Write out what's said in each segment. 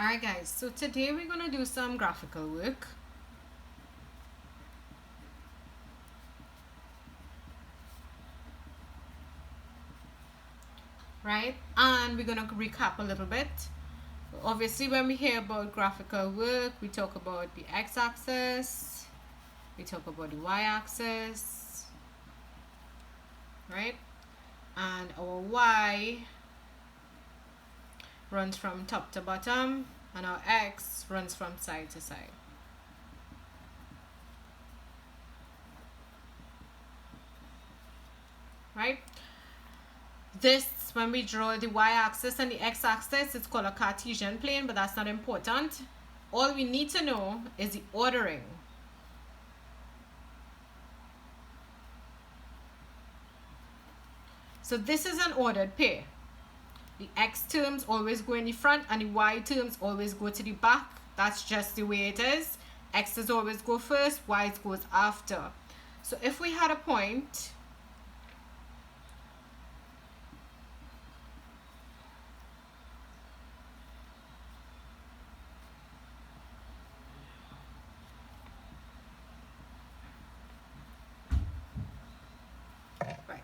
Alright guys, so today we're going to do some graphical work. Right? And we're going to recap a little bit. Obviously when we hear about graphical work, we talk about the x-axis, we talk about the y-axis, right? And our y runs from top to bottom and our x runs from side to side. Right? This, when we draw the y-axis and the x-axis, it's called a Cartesian plane, but that's not important. All we need to know is the ordering. So this is an ordered pair. The x terms always go in the front and the y terms always go to the back. That's just the way it is. X's always go first, y's goes after. So if we had a point,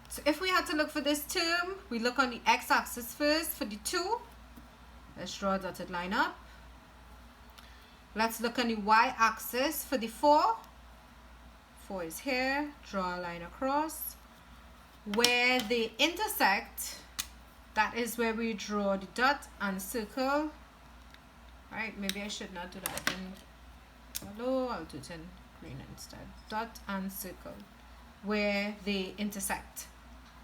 so if we had to look for this term, we look on the x-axis first for the 2. Let's draw a dotted line up. Let's look on the y-axis for the 4. 4 is here. Draw a line across. Where they intersect, that is where we draw the dot and circle. Right, maybe I should not do that in yellow. I'll do it in green instead. Dot and circle where they intersect.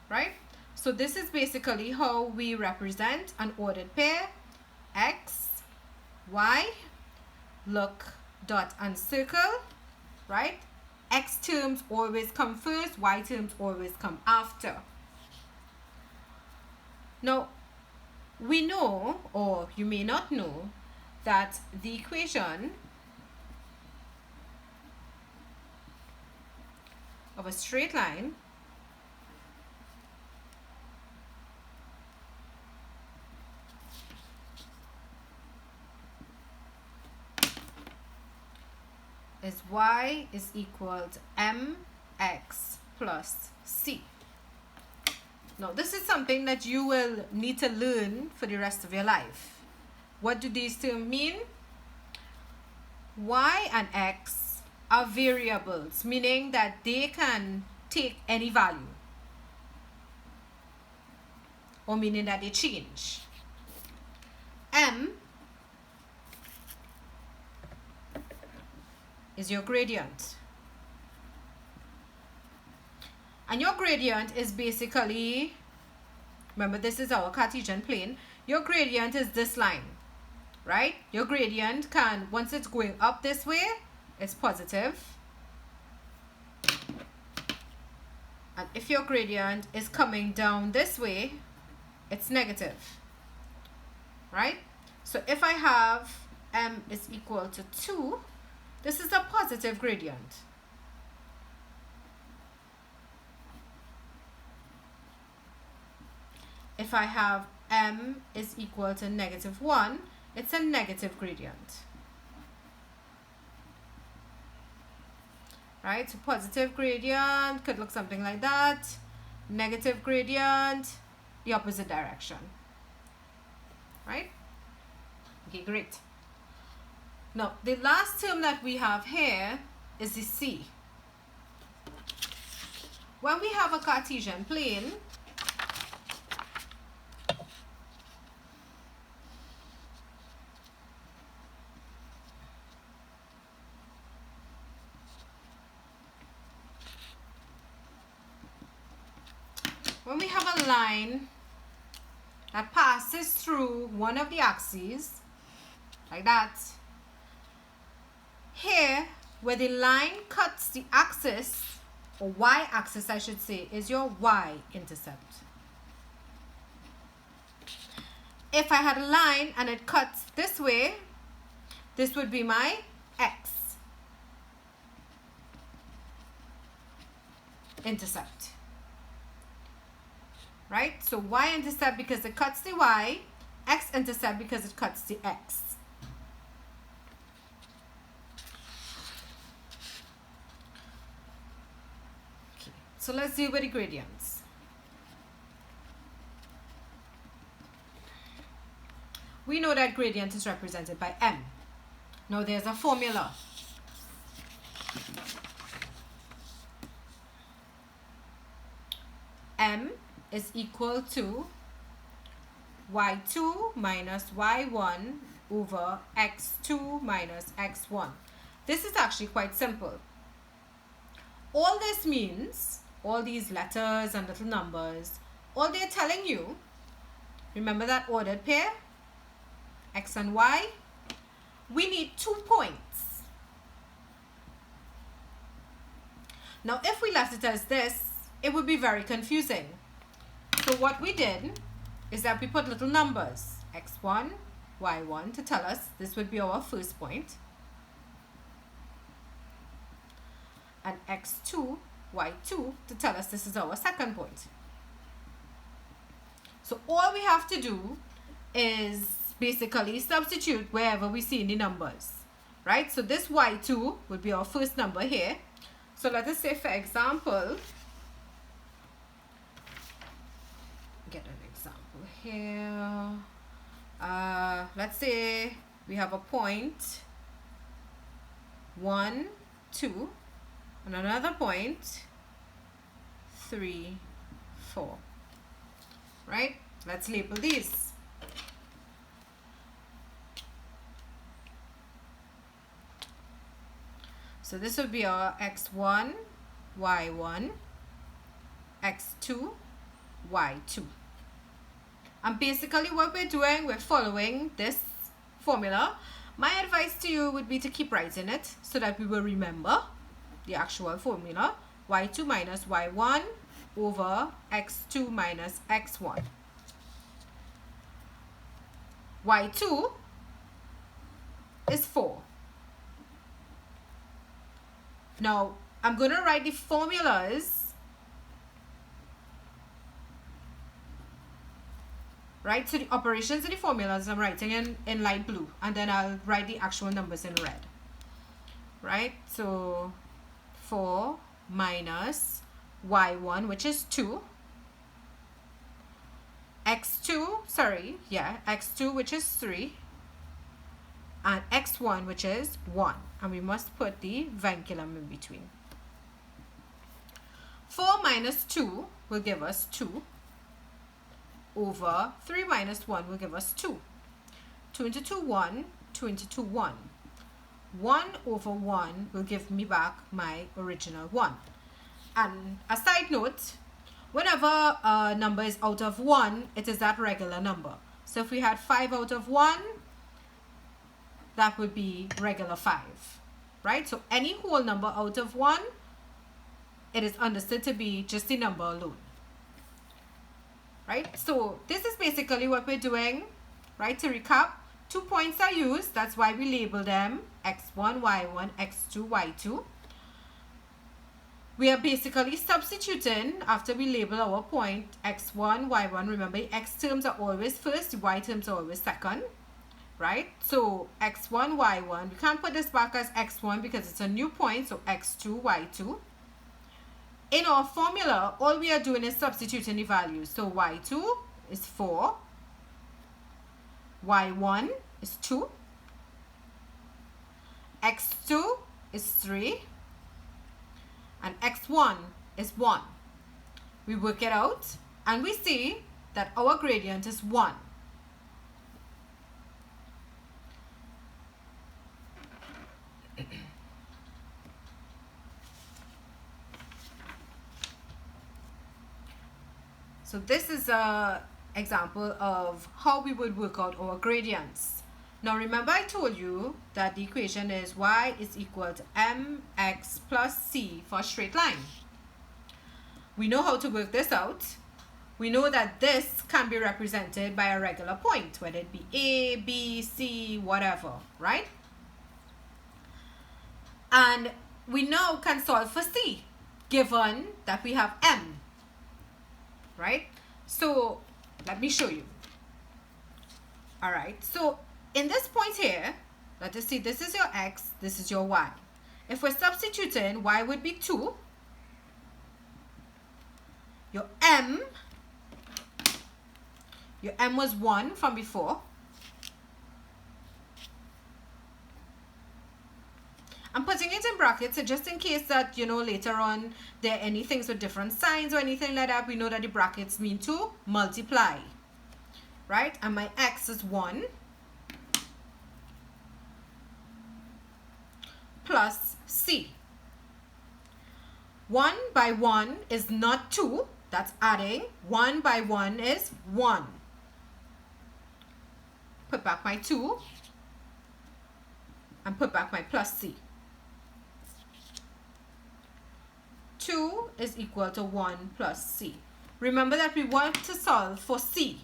Right? So this is basically how we represent an ordered pair. X, Y, look, dot and circle, right? X terms always come first, Y terms always come after. Now, we know, or you may not know, that the equation of a straight line is y is equal to mx plus c. Now this is something that you will need to learn for the rest of your life. What do these terms mean? Y and x are variables, meaning that they can take any value, or meaning that they change. M is your gradient. And your gradient is basically, remember this is our Cartesian plane, your gradient is this line, right? Your gradient can, once it's going up this way, it's positive. And if your gradient is coming down this way, it's negative, right? So if I have m is equal to 2, this is a positive gradient. If I have m is equal to -1, it's a negative gradient. Right? So positive gradient could look something like that. Negative gradient, the opposite direction. Right? Okay, great. Now, the last term that we have here is the C. When we have a Cartesian plane, when we have a line that passes through one of the axes, like that, here, where the line cuts the axis, or y-axis I should say, is your y-intercept. If I had a line and it cuts this way, this would be my x-intercept. Right? So y-intercept because it cuts the y, x-intercept because it cuts the x. So let's deal with the gradients. We know that gradient is represented by m. Now there's a formula. M is equal to y2 minus y1 over x2 minus x1. This is actually quite simple. All this means, all these letters and little numbers, all they're telling you, remember that ordered pair, x and y, we need 2 points. Now if we left it as this, it would be very confusing. So what we did is that we put little numbers, x1, y1, to tell us this would be our first point, and x2, y2 to tell us this is our second point. So all we have to do is basically substitute wherever we see any numbers, right? So this y2 would be our first number here. So let us say, for example, get an example here. Let's say we have a point 1, 2, and another point 3, 4. Right? Let's label these. So this would be our x1, y1, x2, y2. And basically what we're doing, we're following this formula. My advice to you would be to keep writing it so that we will remember the actual formula. y2 minus y1 over x2 minus x1. y2 is 4. Now, I'm going to write the formulas, right? So the operations and the formulas I'm writing in light blue, and then I'll write the actual numbers in red, right? So 4 minus y1, which is 2, x2, which is 3, and x1, which is 1. And we must put the vinculum in between. 4 minus 2 will give us 2 over 3 minus 1 will give us 2. 2 into 2, 1. 2 into 2, 1. 1 over 1 will give me back my original 1. And a side note, whenever a number is out of 1, it is that regular number. So if we had 5 out of 1, that would be regular 5, right? So any whole number out of 1, it is understood to be just the number alone, right? So this is basically what we're doing, right? To recap, 2 points are used. That's why we label them x1, y1, x2, y2. We are basically substituting after we label our point x1, y1. Remember, x terms are always first, y terms are always second, right? So x1, y1, we can't put this back as x1 because it's a new point, so x2, y2. In our formula, all we are doing is substituting the values. So y2 is 4, y1 is 2, x2 is 3, and x1 is 1. We work it out and we see that our gradient is 1. So this is an example of how we would work out our gradients. Now remember I told you that the equation is y is equal to mx plus c for a straight line. We know how to work this out. We know that this can be represented by a regular point, whether it be a, b, c, whatever, right? And we now can solve for c, given that we have m, right? So let me show you. All right, so in this point here, let us see, this is your x, this is your y. If we're substituting, y would be 2, your m was 1 from before. I'm putting it in brackets so just in case that, you know, later on there are any things with different signs or anything like that, we know that the brackets mean to multiply, right? And my x is 1 plus c. 1 by 1 is not 2, that's adding. 1 by 1 is 1. Put back my 2 and put back my plus c. 2 is equal to 1 plus c. Remember that we want to solve for c,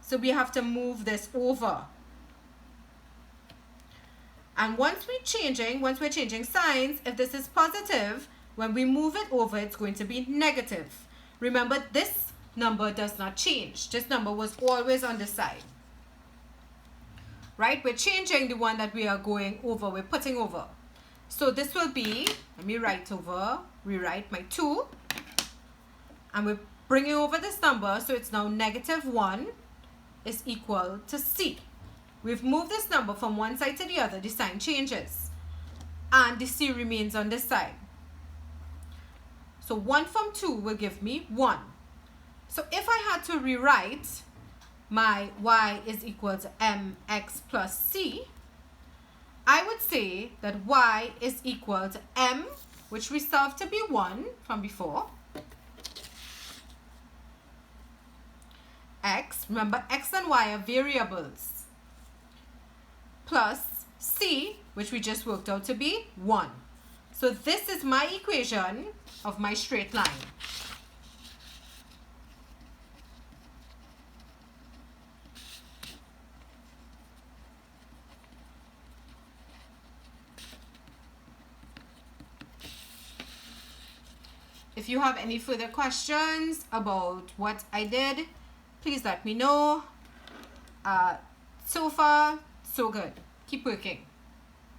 so we have to move this over. And once we're changing signs, if this is positive, when we move it over, it's going to be negative. Remember, this number does not change. This number was always on the side. Right? We're changing the one that we are going over, we're putting over. So this will be, let me rewrite my 2, and we're bringing over this number, so it's now negative 1 is equal to c. We've moved this number from one side to the other, the sign changes, and the c remains on this side. So 1 from 2 will give me 1. So if I had to rewrite my y is equal to mx plus c, I would say that y is equal to m, which we solved to be 1 from before, x, remember x and y are variables, plus c, which we just worked out to be 1. So this is my equation of my straight line. If you have any further questions about what I did, please let me know. So far, so good. Keep working.